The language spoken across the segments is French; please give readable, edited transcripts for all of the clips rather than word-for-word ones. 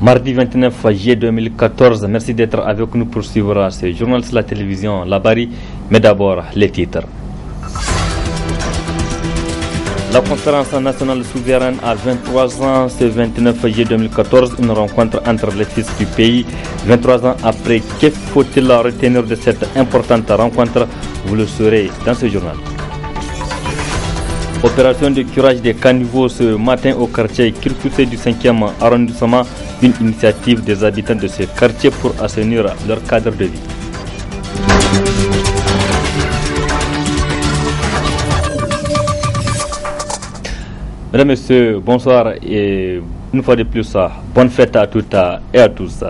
Mardi 29 juillet 2014, merci d'être avec nous pour suivre ce journal sur la télévision Labari, mais d'abord les titres. La conférence nationale souveraine à 23 ans, ce 29 juillet 2014, une rencontre entre les fils du pays. 23 ans après, que faut-il retenir de cette importante rencontre? Vous le saurez dans ce journal. Opération de curage des caniveaux ce matin au quartier Kirkousé du 5e arrondissement, une initiative des habitants de ce quartier pour assainir leur cadre de vie. Mesdames, Messieurs, bonsoir et une fois de plus, bonne fête à toutes et à tous.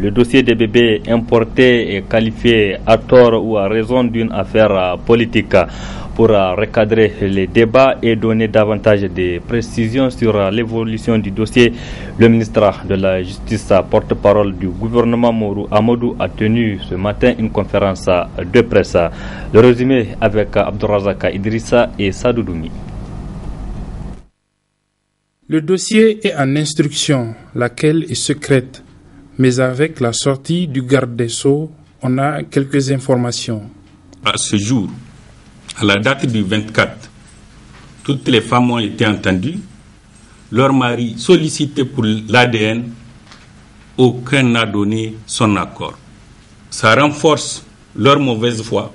Le dossier des bébés importés est qualifié à tort ou à raison d'une affaire politique. Pour recadrer les débats et donner davantage de précisions sur l'évolution du dossier, le ministre de la Justice, porte-parole du gouvernement Mourou Amadou, a tenu ce matin une conférence de presse. Le résumé avec Abdourazaka Idrissa et Sadou Doumi. Le dossier est en instruction, laquelle est secrète, mais avec la sortie du garde des Sceaux, on a quelques informations. À ce jour, à la date du 24, toutes les femmes ont été entendues, leur mari sollicité pour l'ADN, aucun n'a donné son accord. Ça renforce leur mauvaise foi.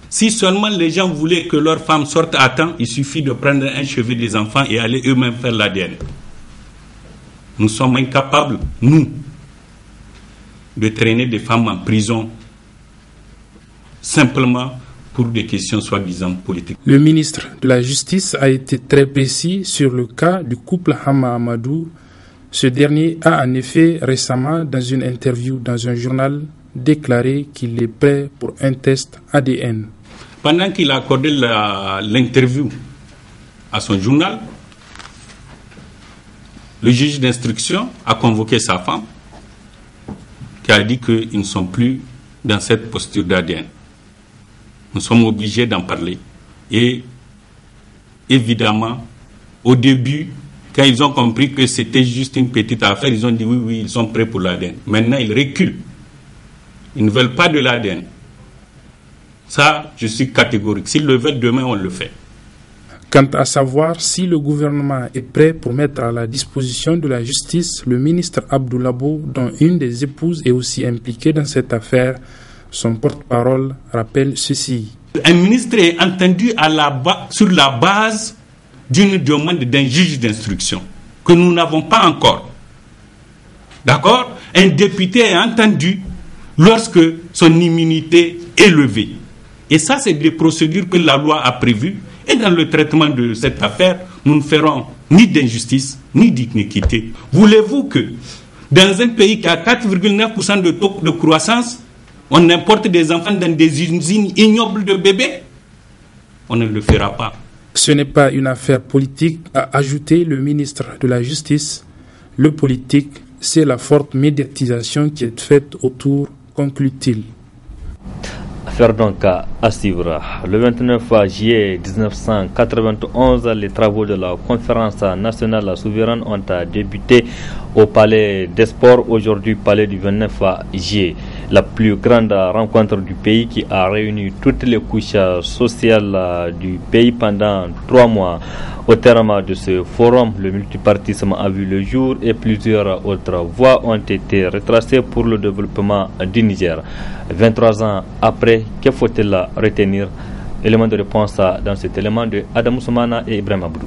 Si seulement les gens voulaient que leurs femmes sortent à temps, il suffit de prendre un cheveu des enfants et aller eux-mêmes faire l'ADN. Nous sommes incapables, nous, de traîner des femmes en prison simplement pour des questions soi-disant politiques. Le ministre de la Justice a été très précis sur le cas du couple Hama Amadou. Ce dernier a en effet récemment, dans une interview dans un journal, déclaré qu'il est prêt pour un test ADN. Pendant qu'il a accordé l'interview à son journal, le juge d'instruction a convoqué sa femme qui a dit qu'ils ne sont plus dans cette posture d'ADN. Nous sommes obligés d'en parler. Et évidemment, au début, quand ils ont compris que c'était juste une petite affaire, ils ont dit oui, ils sont prêts pour l'ADN. Maintenant, ils reculent. Ils ne veulent pas de l'ADN. Ça, je suis catégorique. S'ils le veulent, demain, on le fait. Quant à savoir si le gouvernement est prêt pour mettre à la disposition de la justice, le ministre Abdoulabo, dont une des épouses est aussi impliquée dans cette affaire, son porte-parole rappelle ceci. Un ministre est entendu sur la base d'une demande d'un juge d'instruction que nous n'avons pas encore. D'accord? Un député est entendu lorsque son immunité est levée. Et ça, c'est des procédures que la loi a prévues. Et dans le traitement de cette affaire, nous ne ferons ni d'injustice, ni d'iniquité. Voulez-vous que, dans un pays qui a 4,9% de taux de croissance, on importe des enfants dans des usines ignobles de bébés? On ne le fera pas. Ce n'est pas une affaire politique, a ajouté le ministre de la Justice. Le politique, c'est la forte médiatisation qui est faite autour, conclut-il. Affaire donc à suivre. Le 29 juillet 1991, les travaux de la conférence nationale souveraine ont débuté au palais des sports, aujourd'hui palais du 29 juillet. La plus grande rencontre du pays qui a réuni toutes les couches sociales du pays pendant 3 mois. Au terme de ce forum, le multipartisme a vu le jour et plusieurs autres voies ont été retracées pour le développement du Niger. 23 ans après, que faut-il retenir? Élément de réponse dans cet élément de Adam Soumana et Ibrahim Abdou.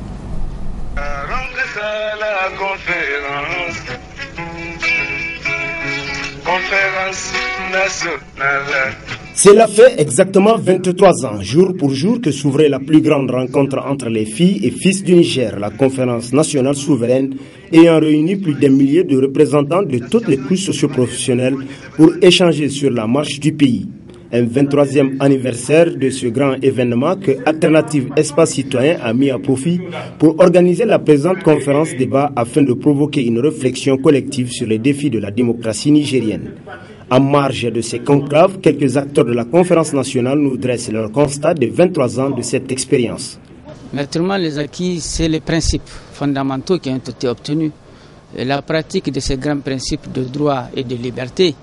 Cela fait exactement 23 ans, jour pour jour, que s'ouvrait la plus grande rencontre entre les filles et fils du Niger, la conférence nationale souveraine, ayant réuni plus d'un millier de représentants de toutes les couches socio-professionnelles pour échanger sur la marche du pays. Un 23e anniversaire de ce grand événement que Alternative Espace Citoyen a mis à profit pour organiser la présente conférence débat afin de provoquer une réflexion collective sur les défis de la démocratie nigérienne. En marge de ces conclaves, quelques acteurs de la conférence nationale nous dressent leur constat de 23 ans de cette expérience. Naturellement, les acquis, c'est les principes fondamentaux qui ont été obtenus. la pratique de ces grands principes de droit et de liberté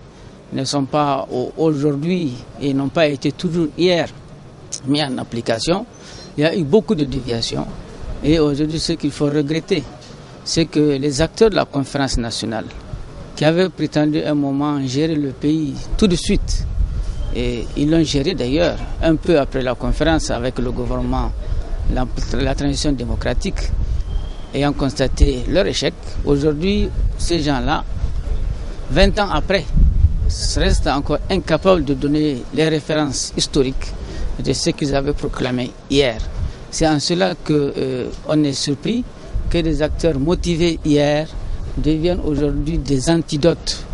ne sont pas aujourd'hui et n'ont pas été toujours hier mis en application. Il y a eu beaucoup de déviations. Et aujourd'hui, ce qu'il faut regretter, c'est que les acteurs de la conférence nationale, qui avaient prétendu un moment gérer le pays tout de suite, et ils l'ont géré d'ailleurs un peu après la conférence avec le gouvernement, la transition démocratique, ayant constaté leur échec. Aujourd'hui, ces gens-là, 20 ans après, restent encore incapables de donner les références historiques de ce qu'ils avaient proclamé hier. C'est en cela qu'on est surpris que des acteurs motivés hier deviennent aujourd'hui des antidotes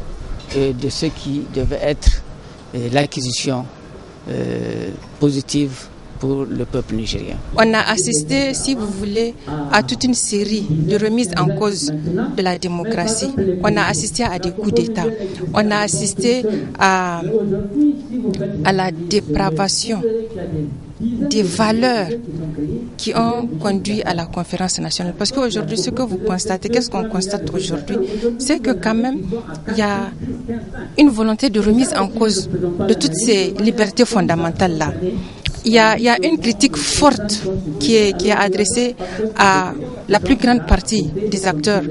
de ce qui devait être l'acquisition positive pour le peuple nigérien. On a assisté, si vous voulez, à toute une série de remises en cause de la démocratie. On a assisté à des coups d'État. On a assisté à la dépravation des valeurs qui ont conduit à la conférence nationale. Parce qu'aujourd'hui, ce que vous constatez, qu'est-ce qu'on constate aujourd'hui, c'est que quand même, il y a une volonté de remise en cause de toutes ces libertés fondamentales-là. Il y a une critique forte qui est adressée à la plus grande partie des acteurs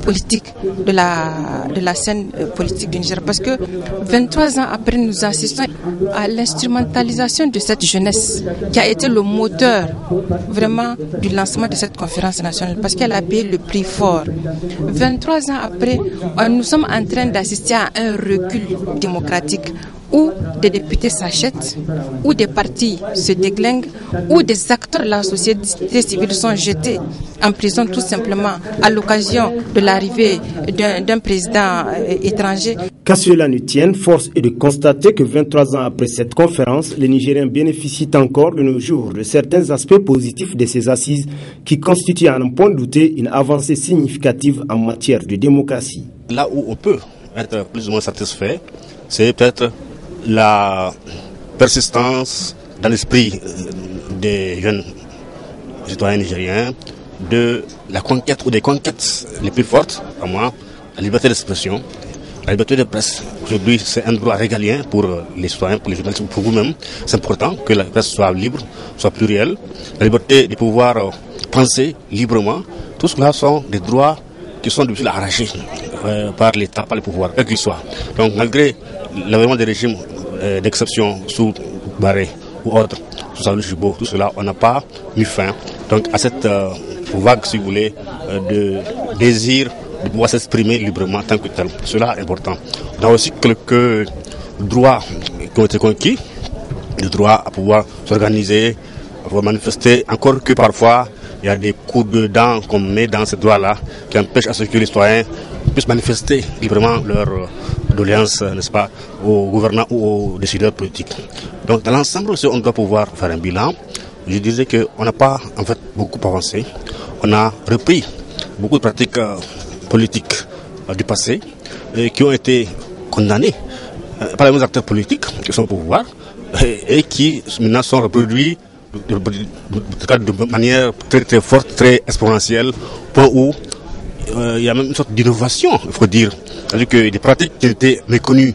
politiques de la scène politique du Niger. Parce que 23 ans après, nous assistons à l'instrumentalisation de cette jeunesse qui a été le moteur vraiment du lancement de cette conférence nationale parce qu'elle a payé le prix fort. 23 ans après, nous sommes en train d'assister à un recul démocratique où des députés s'achètent, où des partis se déglinguent, où des acteurs de la société civile sont jetés en prison tout simplement à l'occasion de l'arrivée d'un président étranger. Qu'à cela ne tienne, force est de constater que 23 ans après cette conférence, les Nigériens bénéficient encore de nos jours de certains aspects positifs de ces assises qui constituent à n'en point douter une avancée significative en matière de démocratie. Là où on peut être plus ou moins satisfait, c'est peut-être la persistance dans l'esprit des jeunes citoyens nigériens de la conquête ou des conquêtes les plus fortes, à moi, la liberté d'expression, la liberté de presse. Aujourd'hui, c'est un droit régalien pour les citoyens, pour les journalistes, pour vous-même. C'est important que la presse soit libre, soit plurielle. La liberté de pouvoir penser librement. Tout cela sont des droits qui sont difficiles à arracher par l'État, par le pouvoir, quel qu'il soit. Donc, malgré l'avènement des régimes d'exception sous Barré ou autres, sous Salou Jibo, tout cela, on n'a pas mis fin donc, à cette vague, si vous voulez, de désir de pouvoir s'exprimer librement tant que tel. Cela est important. On a aussi quelques droits qui ont été conquis, le droit à pouvoir s'organiser, à pouvoir manifester, encore que parfois, il y a des coups de dents qu'on met dans ces droits-là qui empêchent à ce que les citoyens puissent manifester librement leur doléance, n'est-ce pas, aux gouvernants ou aux décideurs politiques. Donc, dans l'ensemble, on doit pouvoir faire un bilan. Je disais qu'on n'a pas, en fait, beaucoup avancé. On a repris beaucoup de pratiques politiques du passé qui ont été condamnées par les mêmes acteurs politiques qui sont au pouvoir et qui maintenant sont reproduits de manière très très forte, très exponentielle, point où il y a même une sorte d'innovation, il faut dire. C'est-à-dire que des pratiques qui étaient méconnues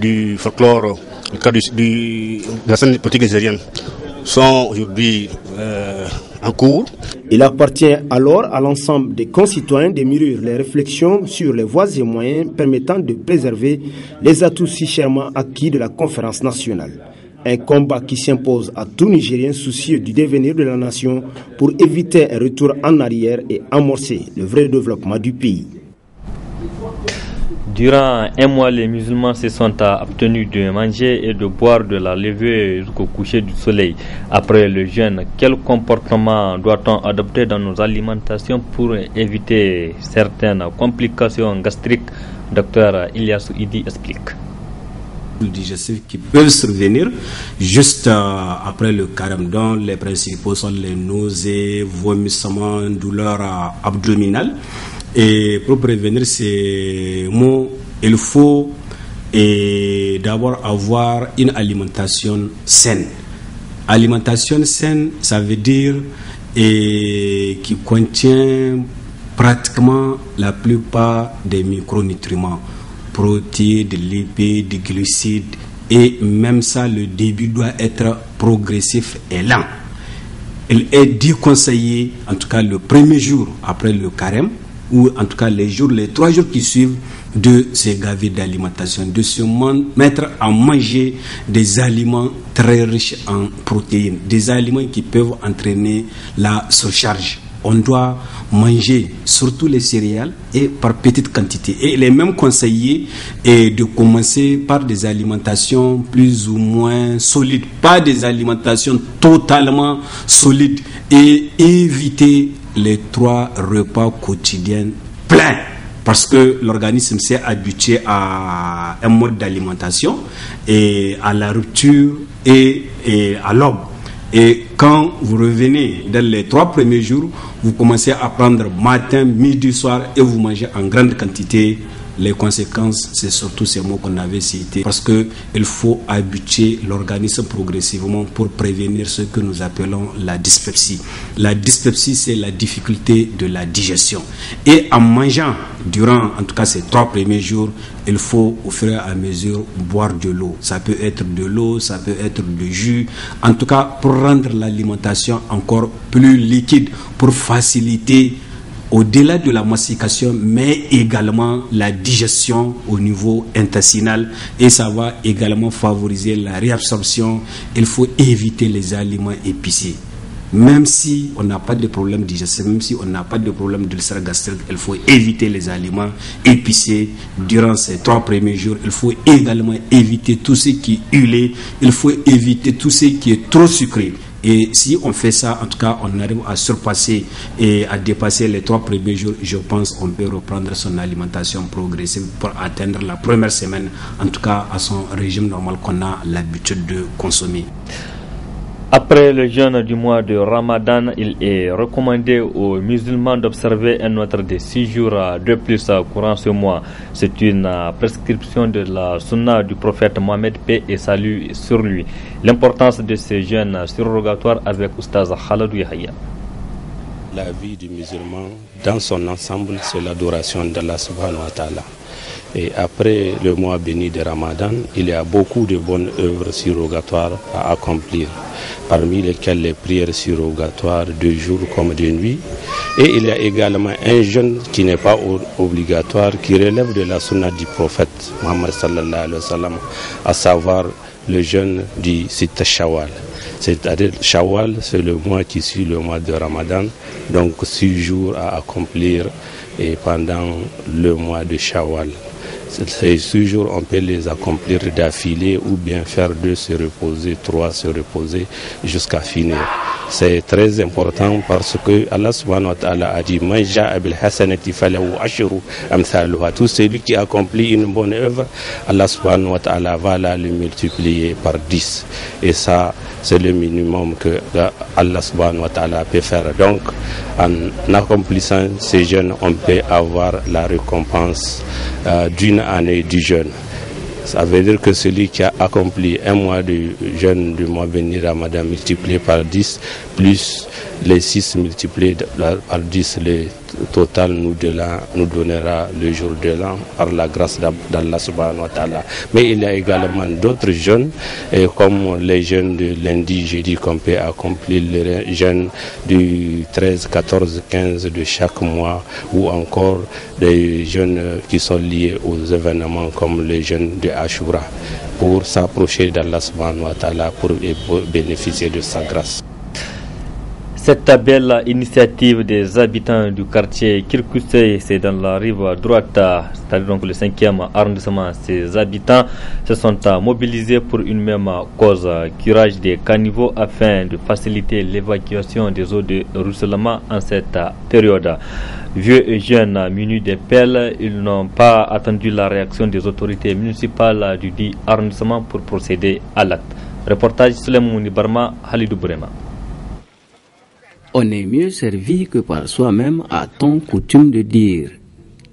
du folklore, du cas de la scène politique nigérienne, sont aujourd'hui en cours. Il appartient alors à l'ensemble des concitoyens de mûrir les réflexions sur les voies et moyens permettant de préserver les atouts si chèrement acquis de la conférence nationale. Un combat qui s'impose à tout Nigérien soucieux du devenir de la nation pour éviter un retour en arrière et amorcer le vrai développement du pays. Durant un mois, les musulmans se sont abstenus de manger et de boire de la levée jusqu'au coucher du soleil. Après le jeûne, quel comportement doit-on adopter dans nos alimentations pour éviter certaines complications gastriques? Dr Ilyasu Idi explique. Digestifs qui peuvent survenir juste après le carême, dont les principaux sont les nausées, vomissements, douleurs abdominales. Et pour prévenir ces maux, il faut d'abord avoir une alimentation saine. Alimentation saine, ça veut dire qui contient pratiquement la plupart des micronutriments, protéines, lipides, glucides, et même ça, le début doit être progressif et lent. Il est déconseillé, en tout cas le premier jour après le carême, ou en tout cas les 3 jours qui suivent, de se gaver d'alimentation, de se mettre à manger des aliments très riches en protéines, des aliments qui peuvent entraîner la surcharge. On doit manger surtout les céréales et par petite quantité. Et il est même conseillé de commencer par des alimentations plus ou moins solides, pas des alimentations totalement solides, et éviter les 3 repas quotidiens pleins. Parce que l'organisme s'est habitué à un mode d'alimentation et à la rupture et à l'aube. Et quand vous revenez dans les 3 premiers jours, vous commencez à prendre matin, midi, soir et vous mangez en grande quantité. Les conséquences, c'est surtout ces mots qu'on avait cités. Parce qu'il faut habituer l'organisme progressivement pour prévenir ce que nous appelons la dyspepsie. La dyspepsie, c'est la difficulté de la digestion. Et en mangeant, durant en tout cas ces 3 premiers jours, il faut au fur et à mesure boire de l'eau. Ça peut être de l'eau, ça peut être du jus. En tout cas, pour rendre l'alimentation encore plus liquide, pour faciliter au-delà de la mastication, mais également la digestion au niveau intestinal, et ça va également favoriser la réabsorption. Il faut éviter les aliments épicés. Même si on n'a pas de problème digestif, même si on n'a pas de problème d'ulcère gastrique, il faut éviter les aliments épicés durant ces 3 premiers jours. Il faut également éviter tout ce qui est huilé, il faut éviter tout ce qui est trop sucré. Et si on fait ça, en tout cas, on arrive à surpasser et à dépasser les 3 premiers jours, je pense qu'on peut reprendre son alimentation progressive pour atteindre la première semaine, en tout cas à son régime normal qu'on a l'habitude de consommer. Après le jeûne du mois de Ramadan, il est recommandé aux musulmans d'observer un autre de 6 jours de plus courant ce mois. C'est une prescription de la sunna du prophète Mohammed, paix et salut sur lui. L'importance de ce jeûne surrogatoire avec Oustaz Khaladou Yahya. La vie du musulman dans son ensemble, c'est l'adoration d'Allah subhanahu wa ta'ala. Et après le mois béni de Ramadan, il y a beaucoup de bonnes œuvres surrogatoires à accomplir, parmi lesquelles les prières surrogatoires de jour comme de nuit. Et il y a également un jeûne qui n'est pas obligatoire, qui relève de la sunna du prophète Muhammad sallallahu alayhi wa sallam, à savoir le jeûne du Sitta Shawwal. C'est-à-dire Shawwal, c'est le mois qui suit le mois de Ramadan, donc 6 jours à accomplir et pendant le mois de Shawwal. Ces 6 jours, on peut les accomplir d'affilée ou bien faire 2 se reposer, 3 se reposer jusqu'à finir. C'est très important parce que Allah subhanahu wa ta'ala a dit Man ja'a bil hasanati falahu ashru amthaluha. Tout celui qui accomplit une bonne œuvre, Allah subhanahu wa ta'ala va la le multiplier par 10. Et ça, c'est le minimum que Allah subhanahu wa ta'ala peut faire. Donc, en accomplissant ces jeûnes, on peut avoir la récompense d'une année du jeûne. Ça veut dire que celui qui a accompli un mois de jeûne du mois béni Ramadan multiplié par 10, plus les 6 multipliés par 10, le total nous donnera le jour de l'an par la grâce d'Allah subhanahu wa ta'ala. Mais il y a également d'autres jeûnes, comme les jeûnes de lundi, jeudi, qu'on peut accomplir les jeûnes du 13, 14, 15 de chaque mois, ou encore des jeûnes qui sont liés aux événements comme les jeûnes de Ashura, pour s'approcher d'Allah subhanahu wa ta'ala, pour bénéficier de sa grâce. Cette belle initiative des habitants du quartier Kirkousey, c'est dans la rive droite, c'est-à-dire donc le 5e arrondissement. Ces habitants se sont mobilisés pour une même cause, curage des caniveaux afin de faciliter l'évacuation des eaux de ruissellement en cette période. Vieux et jeunes munis des pelles, ils n'ont pas attendu la réaction des autorités municipales du dit arrondissement pour procéder à l'acte. Reportage Souleymane Barma, Halidou Bourema. On est mieux servi que par soi-même, a-t-on coutume de dire.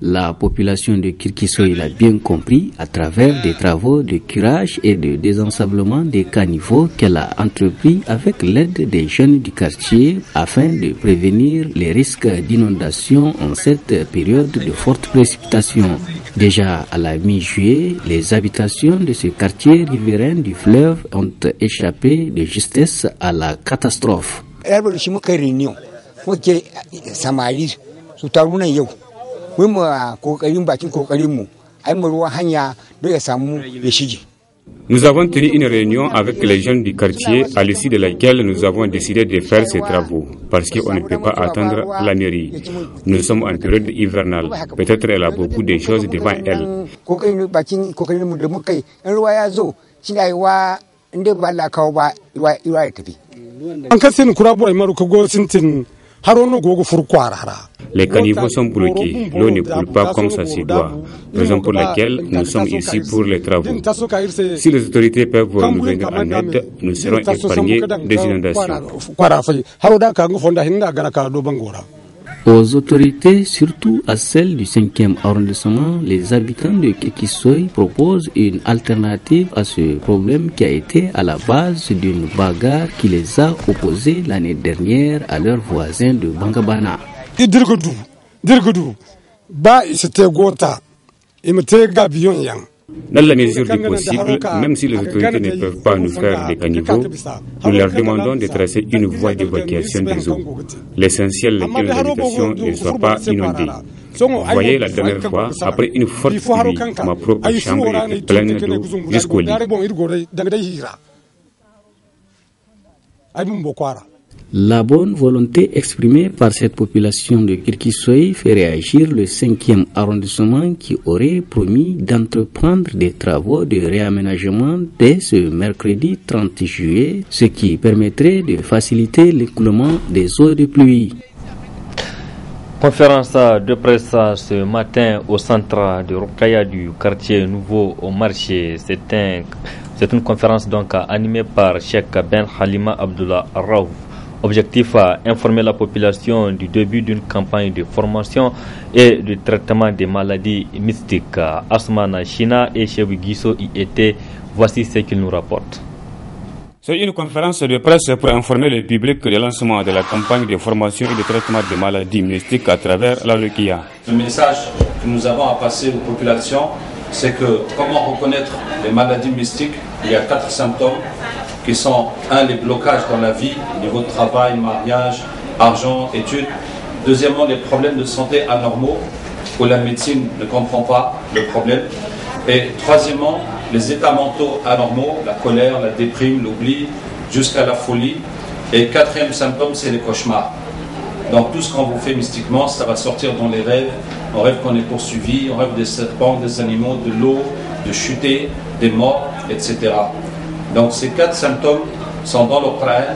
La population de Kirkisoy l'a bien compris à travers des travaux de curage et de désensablement des caniveaux qu'elle a entrepris avec l'aide des jeunes du quartier afin de prévenir les risques d'inondation en cette période de fortes précipitations. Déjà à la mi-juillet, les habitations de ce quartier riverain du fleuve ont échappé de justesse à la catastrophe. Nous avons tenu une réunion avec les jeunes du quartier à l'issue de laquelle nous avons décidé de faire ces travaux parce qu'on ne peut pas attendre la mairie. Nous sommes en période hivernale. Peut-être elle a beaucoup de choses devant elle. Les caniveaux sont bloqués, l'eau ne coule pas comme ça se doit, raison pour laquelle nous sommes ici pour les travaux. Si les autorités peuvent nous venir en aide, nous serons épargnés des inondations. Aux autorités, surtout à celles du 5e arrondissement, les habitants de Kirkisoy proposent une alternative à ce problème qui a été à la base d'une bagarre qui les a opposés l'année dernière à leurs voisins de Bangabana. Dans la mesure du possible, même si les autorités ne peuvent pas nous faire des caniveaux, nous leur demandons de tracer une voie d'évacuation des eaux. L'essentiel est que les habitations ne soient pas inondées. Vous voyez, la dernière fois, après une forte pluie, ma propre chambre était pleine d'eau jusqu'au lit. La bonne volonté exprimée par cette population de Kirkisoy fait réagir le 5e arrondissement qui aurait promis d'entreprendre des travaux de réaménagement dès ce mercredi 30 juillet, ce qui permettrait de faciliter l'écoulement des eaux de pluie. Conférence de presse ce matin au centre de Rokaya du quartier Nouveau au marché. C'est une conférence donc animée par Cheikh Ben Halima Abdullah Raouf. Objectif à informer la population du début d'une campagne de formation et de traitement des maladies mystiques. Asmana China et Cheikh Gisso y étaient. Voici ce qu'ils nous rapportent. C'est une conférence de presse pour informer le public du lancement de la campagne de formation et de traitement des maladies mystiques à travers la Rukia. Le message que nous avons à passer aux populations, c'est que comment reconnaître les maladies mystiques. Il y a 4 symptômes qui sont, les blocages dans la vie, niveau de travail, mariage, argent, études. Deuxièmement, les problèmes de santé anormaux, où la médecine ne comprend pas le problème. Et troisièmement, les états mentaux anormaux, la colère, la déprime, l'oubli, jusqu'à la folie. Et 4e symptôme, c'est les cauchemars. Donc tout ce qu'on vous fait mystiquement, ça va sortir dans les rêves. On rêve qu'on est poursuivi, on rêve des serpents, des animaux, de l'eau, de chuter, des morts, etc. Donc ces 4 symptômes sont dans le Coran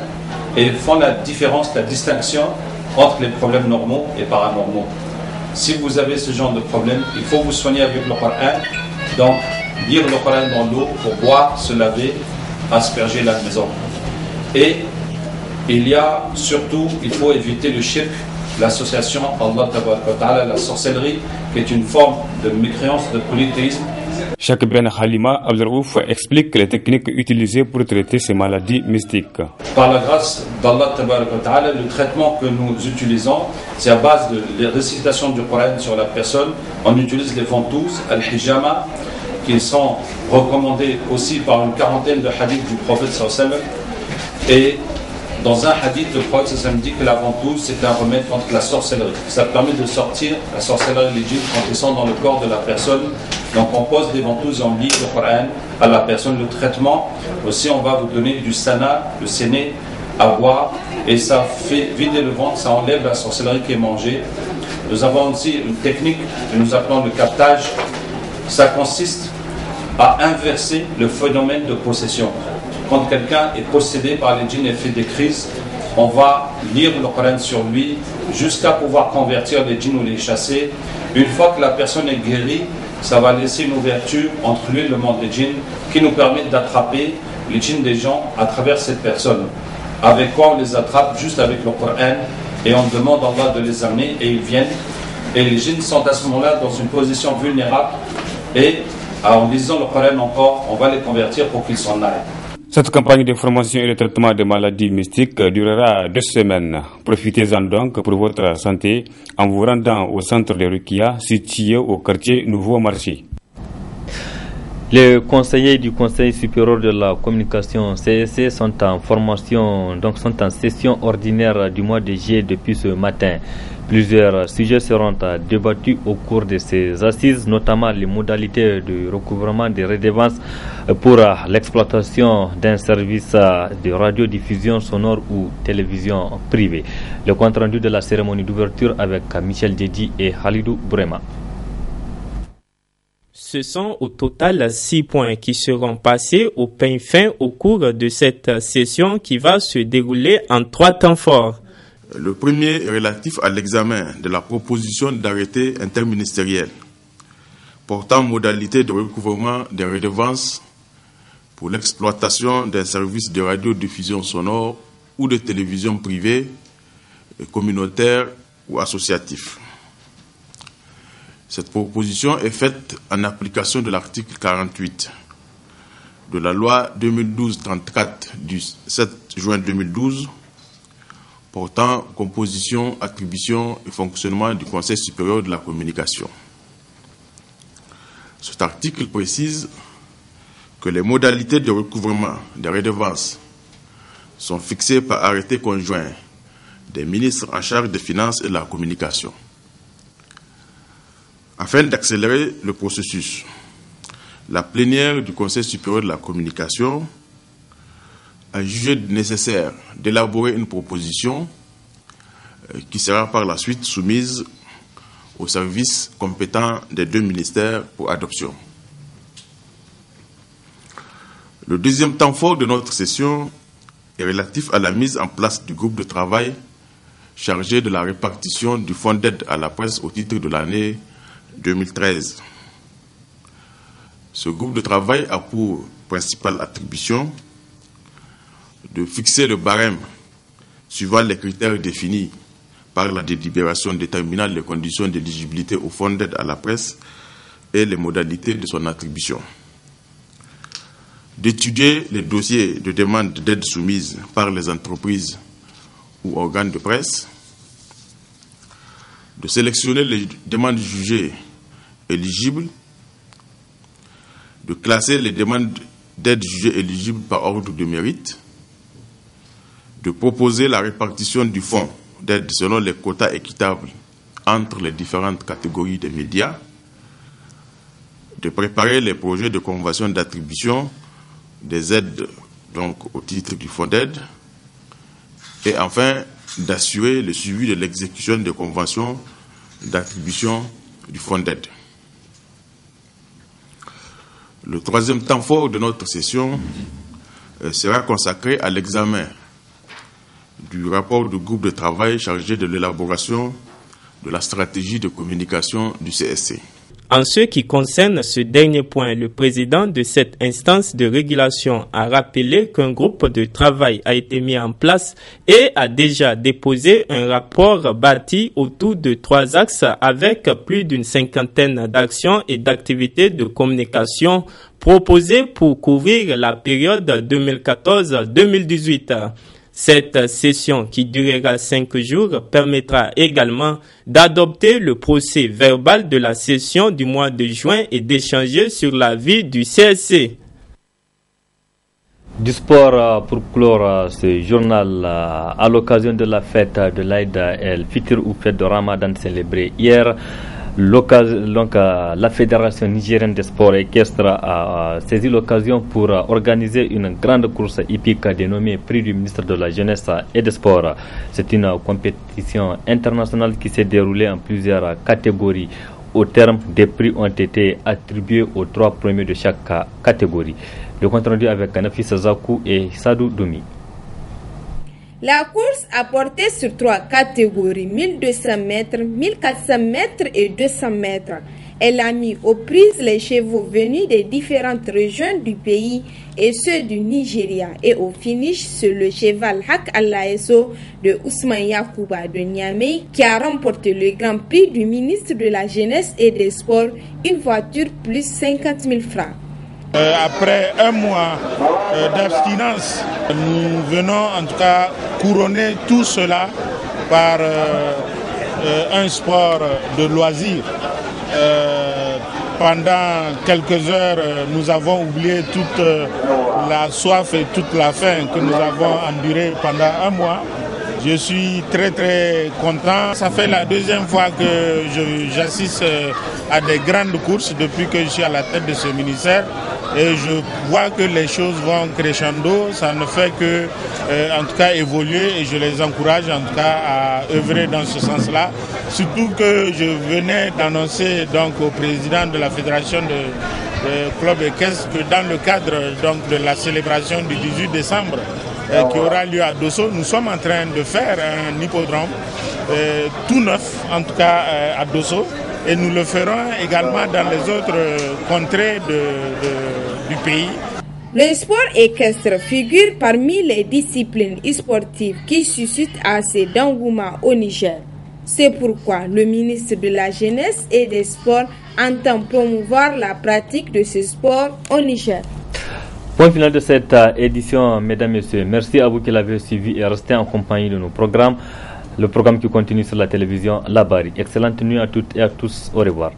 et font la différence, la distinction entre les problèmes normaux et paranormaux. Si vous avez ce genre de problème, il faut vous soigner avec le Coran. Donc lire le Coran dans l'eau pour boire, se laver, asperger la maison. Et il y a surtout, il faut éviter le shirk, l'association Allah Tabaraka Ta'ala, la sorcellerie, qui est une forme de mécréance, de polythéisme. Cheikh Ben Halima Abdelrouf explique les techniques utilisées pour traiter ces maladies mystiques. Par la grâce d'Allah Tabaraka Ta'ala, le traitement que nous utilisons, c'est à base de la récitation du Coran sur la personne. On utilise les ventouses, al-hijama, qui sont recommandées aussi par une quarantaine de hadiths du prophète sallallahu alayhi wa sallam. Et dans un hadith, le prophète sallallahu alayhi wa sallam dit que la ventouse, c'est un remède contre la sorcellerie. Ça permet de sortir la sorcellerie et les djinns quand ils sont dans le corps de la personne. Donc on pose des ventouses, on lit le Coran à la personne. Le traitement, aussi on va vous donner du sana, le séné, à boire. Et ça fait vider le ventre, ça enlève la sorcellerie qui est mangée. Nous avons aussi une technique que nous appelons le captage. Ça consiste à inverser le phénomène de possession. Quand quelqu'un est possédé par les djinns et fait des crises, on va lire le Coran sur lui jusqu'à pouvoir convertir les djinns ou les chasser. Une fois que la personne est guérie, ça va laisser une ouverture entre lui et le monde des djinns qui nous permet d'attraper les djinns des gens à travers cette personne. Avec quoi on les attrape? Juste avec le Coran, et on demande à Allah de les amener et ils viennent. Et les jeunes sont à ce moment-là dans une position vulnérable. Et en lisant le Coran encore, on va les convertir pour qu'ils s'en aillent. Cette campagne de formation et de traitement des maladies mystiques durera 2 semaines. Profitez-en donc pour votre santé en vous rendant au centre de Rukia situé au quartier Nouveau Marché. Les conseillers du Conseil supérieur de la communication CSC sont en formation, donc sont en session ordinaire du mois de juillet depuis ce matin. Plusieurs sujets seront débattus au cours de ces assises, notamment les modalités de recouvrement des redevances pour l'exploitation d'un service de radiodiffusion sonore ou télévision privée. Le compte rendu de la cérémonie d'ouverture avec Michel Dedi et Halidou Brema. Ce sont au total 6 points qui seront passés au peigne fin au cours de cette session qui va se dérouler en 3 temps forts. Le premier est relatif à l'examen de la proposition d'arrêté interministériel portant modalité de recouvrement des redevances pour l'exploitation d'un service de radiodiffusion sonore ou de télévision privée, communautaire ou associatif. Cette proposition est faite en application de l'article 48 de la loi 2012-34 du 7 juin 2012 portant composition, attribution et fonctionnement du Conseil supérieur de la communication. Cet article précise que les modalités de recouvrement des redevances sont fixées par arrêté conjoint des ministres en charge des finances et de la communication. Afin d'accélérer le processus, la plénière du Conseil supérieur de la communication a jugé nécessaire d'élaborer une proposition qui sera par la suite soumise aux services compétents des 2 ministères pour adoption. Le deuxième temps fort de notre session est relatif à la mise en place du groupe de travail chargé de la répartition du fonds d'aide à la presse au titre de l'année 2013. Ce groupe de travail a pour principale attribution de fixer le barème suivant les critères définis par la délibération déterminant les conditions d'éligibilité au fonds d'aide à la presse et les modalités de son attribution, d'étudier les dossiers de demande d'aide soumises par les entreprises ou organes de presse, de sélectionner les demandes jugées éligibles, de classer les demandes d'aide jugées éligibles par ordre de mérite, de proposer la répartition du fonds d'aide selon les quotas équitables entre les différentes catégories de médias, de préparer les projets de convention d'attribution des aides donc au titre du fonds d'aide, et enfin d'assurer le suivi de l'exécution des conventions d'attribution du fonds d'aide. Le troisième temps fort de notre session sera consacré à l'examen du rapport du groupe de travail chargé de l'élaboration de la stratégie de communication du CSC. En ce qui concerne ce dernier point, le président de cette instance de régulation a rappelé qu'un groupe de travail a été mis en place et a déjà déposé un rapport bâti autour de 3 axes avec plus d'une 50aine d'actions et d'activités de communication proposées pour couvrir la période 2014-2018. Cette session, qui durera 5 jours, permettra également d'adopter le procès verbal de la session du mois de juin et d'échanger sur la vie du CSC. Du sport pour clore ce journal à l'occasion de la fête de l'Aïd el-Fitr ou fête de Ramadan célébrée hier. La Fédération nigérienne des sports équestres a saisi l'occasion pour organiser une grande course hippique dénommée Prix du ministre de la Jeunesse et des Sports. C'est une compétition internationale qui s'est déroulée en plusieurs catégories. Au terme, des prix ont été attribués aux 3 premiers de chaque catégorie. Le compte rendu avec Nafis Zakou et Sadou Doumi. La course a porté sur 3 catégories, 1200 mètres, 1400 mètres et 200 mètres. Elle a mis aux prises les chevaux venus des différentes régions du pays et ceux du Nigeria. Et au finish, c'est le cheval Hak Allaheso de Ousmane Yakouba de Niamey qui a remporté le grand prix du ministre de la Jeunesse et des Sports, une voiture plus 50 000 francs. Après un mois d'abstinence, nous venons en tout cas couronner tout cela par un sport de loisir. Pendant quelques heures, nous avons oublié toute la soif et toute la faim que nous avons endurée pendant un mois. Je suis très très content. Ça fait la deuxième fois que j'assiste à des grandes courses depuis que je suis à la tête de ce ministère. Et je vois que les choses vont crescendo, ça ne fait que en tout cas évoluer et je les encourage en tout cas à œuvrer dans ce sens-là. Surtout que je venais d'annoncer donc au président de la fédération de club équestre que dans le cadre donc de la célébration du 18 décembre qui aura lieu à Dosso, nous sommes en train de faire un hippodrome tout neuf en tout cas à Dosso. Et nous le ferons également dans les autres contrées du pays. Le sport équestre figure parmi les disciplines sportives qui suscitent assez d'engouement au Niger. C'est pourquoi le ministre de la Jeunesse et des Sports entend promouvoir la pratique de ce sport au Niger. Point final de cette édition, mesdames et messieurs. Merci à vous qui l'avez suivi et resté en compagnie de nos programmes. Le programme qui continue sur la télévision La Bari. Excellente nuit à toutes et à tous. Au revoir.